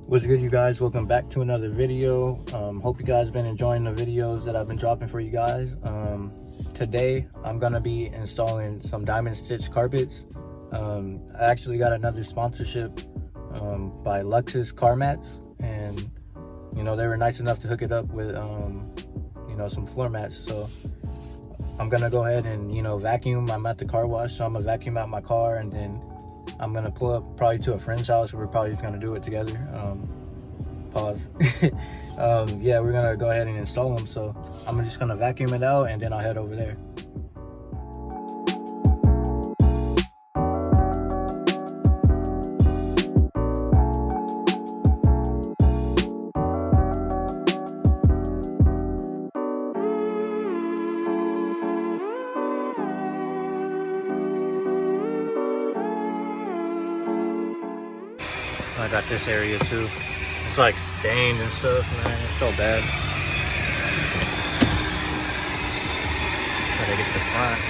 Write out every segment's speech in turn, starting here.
What's good, you guys? Welcome back to another video. Hope you guys been enjoying the videos that I've been dropping for you guys. Today I'm gonna be installing some diamond stitch carpets. I actually got another sponsorship by Luxus car mats, and they were nice enough to hook it up with some floor mats. So I'm gonna go ahead and vacuum. I'm at the car wash, so I'm gonna vacuum out my car, and then I'm gonna pull up probably to a friend's house. We're probably just gonna do it together. Pause. Yeah, we're gonna go ahead and install them. So I'm just gonna vacuum it out, and then I'll head over there. I got this area too. It's like stained and stuff, man. It's so bad. Gotta get the front.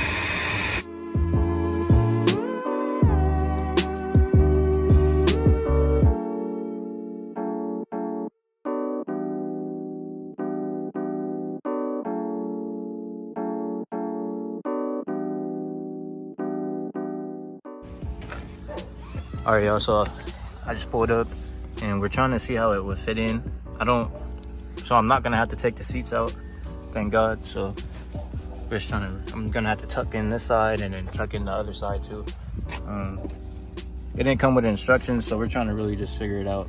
All right, y'all. So I just pulled up and we're trying to see how it would fit in. So I'm not gonna have to take the seats out, thank God. So we're just I'm gonna have to tuck in this side and then tuck in the other side too. It didn't come with instructions, so we're trying to really just figure it out.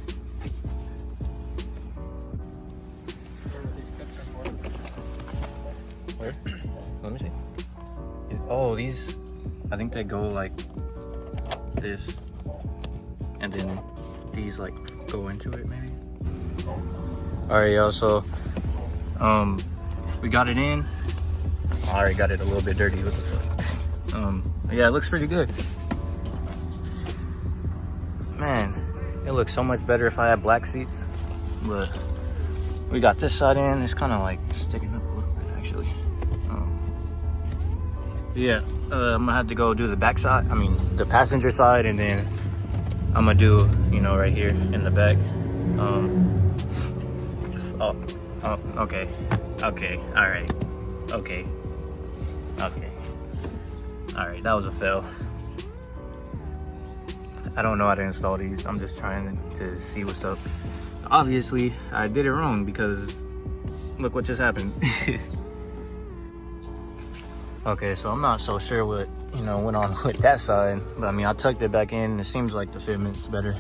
Where? Let me see. Oh, these, I think they go like this, and then these like go into it maybe. All right, y'all, so we got it in. I already got it a little bit dirty. What the fuck? Yeah, it looks pretty good, man. It looks so much better if I had black seats, but we got this side in. It's kind of like sticking up a little bit actually. Yeah, I'm gonna have to go do the back side, the passenger side, and then I'm gonna do, right here in the back. Okay, all right, okay, all right, that was a fail. I don't know how to install these. I'm just trying to see what's up. Obviously, I did it wrong because look what just happened. Okay, so I'm not so sure what went on with that side, but I tucked it back in and it seems like the fitment's better.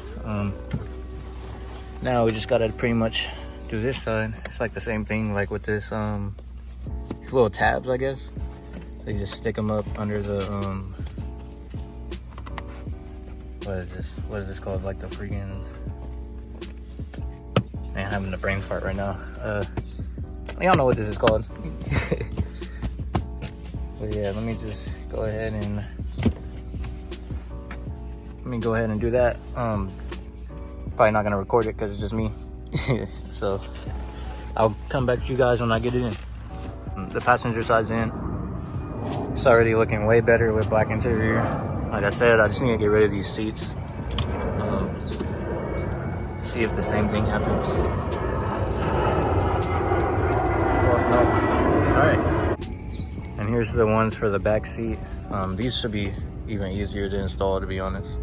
Now we just gotta pretty much do this side. It's like the same thing like with this these little tabs, I guess. They just stick them up under the what is this called, like the freaking, man, I'm having a brain fart right now. Y'all know what this is called. But yeah, let me just go ahead and do that. Probably not gonna record it because it's just me. So I'll come back to you guys when I get it in. The passenger side's in. It's already looking way better with black interior. Like I said, I just need to get rid of these seats. See if the same thing happens. Oh, no. All right. And here's the ones for the back seat. These should be even easier to install, to be honest.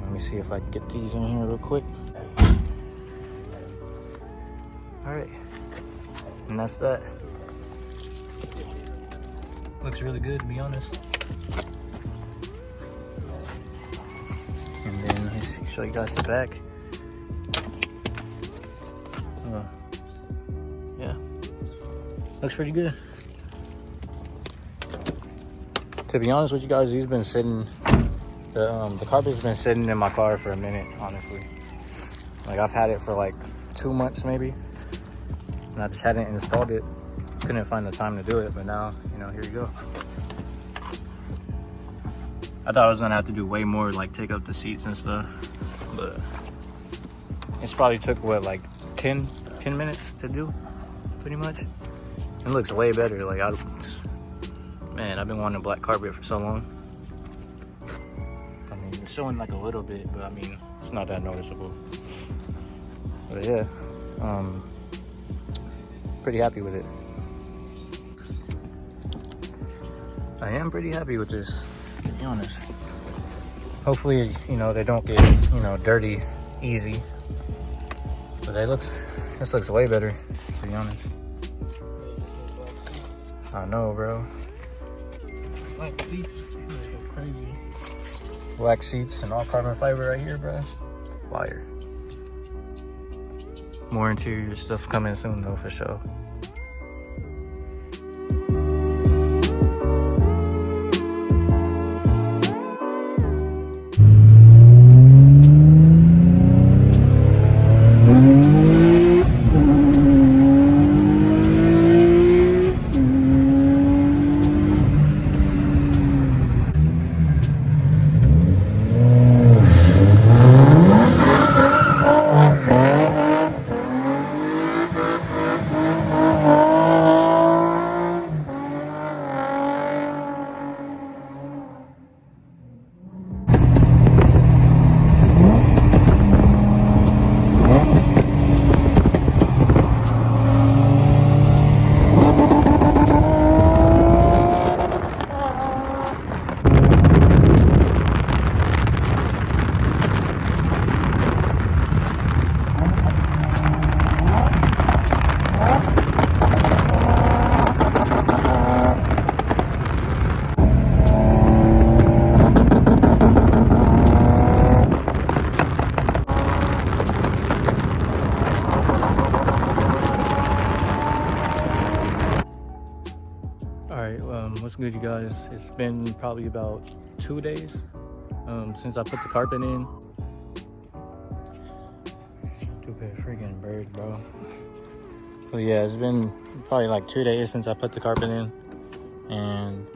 Let me see if I can get these in here real quick. All right, and that's that. Looks really good, to be honest. And then let's show you guys the back. Yeah, looks pretty good. To be honest with you guys, these been sitting, the carpet's been sitting in my car for a minute, honestly. Like I've had it for like 2 months maybe, and I just hadn't installed it. Couldn't find the time to do it, but now, here you go. I thought I was gonna have to do way more, like take up the seats and stuff, but it's probably took what, like 10 minutes to do, pretty much. It looks way better. Like man, I've been wanting a black carpet for so long. It's showing like a little bit, but It's not that noticeable. But yeah, pretty happy with it. I am pretty happy with this, to be honest. Hopefully, you know, they don't get, you know, dirty easy. But this looks way better, to be honest. I know, bro. Black seats, they go crazy. Black seats and all carbon fiber right here, bro. Fire. More interior stuff coming soon though, for sure. What's good, you guys? It's been probably about 2 days since I put the carpet in. Stupid freaking bird, bro. So yeah, it's been probably like 2 days since I put the carpet in, and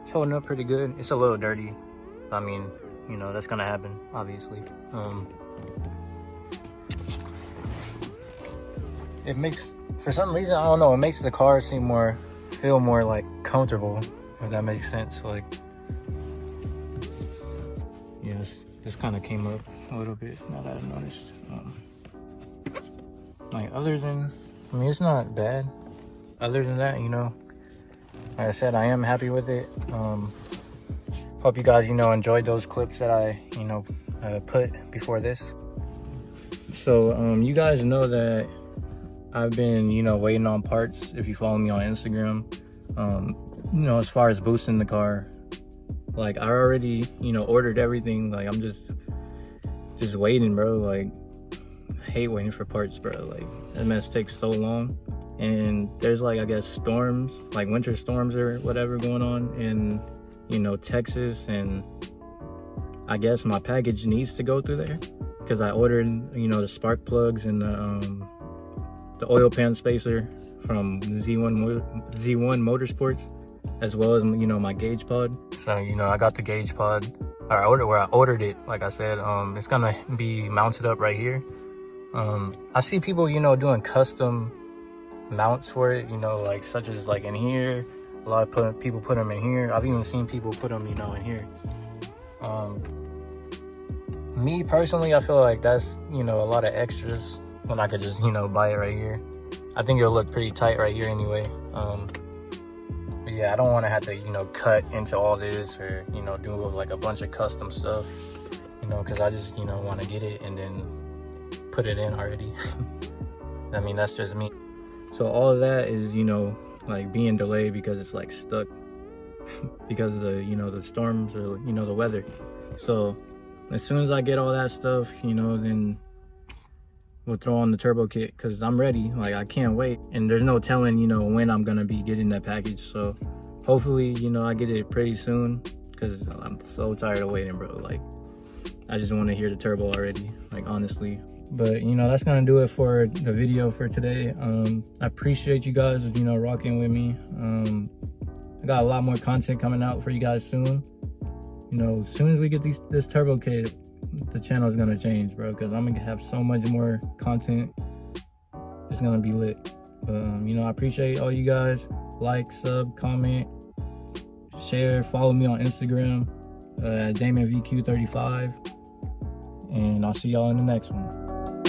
it's holding up pretty good. It's a little dirty. I mean, you know, that's gonna happen, obviously. It makes, for some reason, I don't know, it makes the car feel more like comfortable, if that makes sense. Like, yeah, this kind of came up a little bit now that I noticed. Like, other than, I mean, it's not bad. Other than that, you know, like I said, I am happy with it. Hope you guys, you know, enjoyed those clips that I, you know, put before this. So you guys know that I've been, you know, waiting on parts. If you follow me on Instagram, you know, as far as boosting the car, like, I already, you know, ordered everything. Like, I'm just waiting, bro. Like, I hate waiting for parts, bro. Like, that mess takes so long. And there's, like, I guess storms, like winter storms or whatever going on in, you know, Texas, and I guess my package needs to go through there because I ordered, you know, the spark plugs and the oil pan spacer from Z1 Motorsports, as well as, you know, my gauge pod. So, you know, I got the gauge pod, or I ordered it, like I said. It's gonna be mounted up right here. I see people, you know, doing custom mounts for it, you know, like such as like in here. A lot of people put them in here. I've even seen people put them, you know, in here. Me personally, I feel like that's, you know, a lot of extras when I could just, you know, buy it right here. I think it'll look pretty tight right here anyway. But yeah, I don't want to have to, you know, cut into all this or, you know, do like a bunch of custom stuff, you know, because I just, you know, want to get it and then put it in already. I mean, that's just me. So all of that is, you know, like being delayed because it's like stuck because of the, you know, the storms or, you know, the weather. So as soon as I get all that stuff, you know, then we'll throw on the turbo kit, because I'm ready. Like, I can't wait, and there's no telling, you know, when I'm gonna be getting that package. So hopefully, you know, I get it pretty soon, because I'm so tired of waiting, bro. Like, I just want to hear the turbo already, like, honestly. But, you know, that's gonna do it for the video for today. I appreciate you guys, you know, rocking with me. I got a lot more content coming out for you guys soon. You know, as soon as we get this turbo kit, the channel is gonna change, bro, because I'm gonna have so much more content. It's gonna be lit. You know, I appreciate all you guys. Like, sub, comment, share, follow me on Instagram at DamonVQ35. and I'll see y'all in the next one.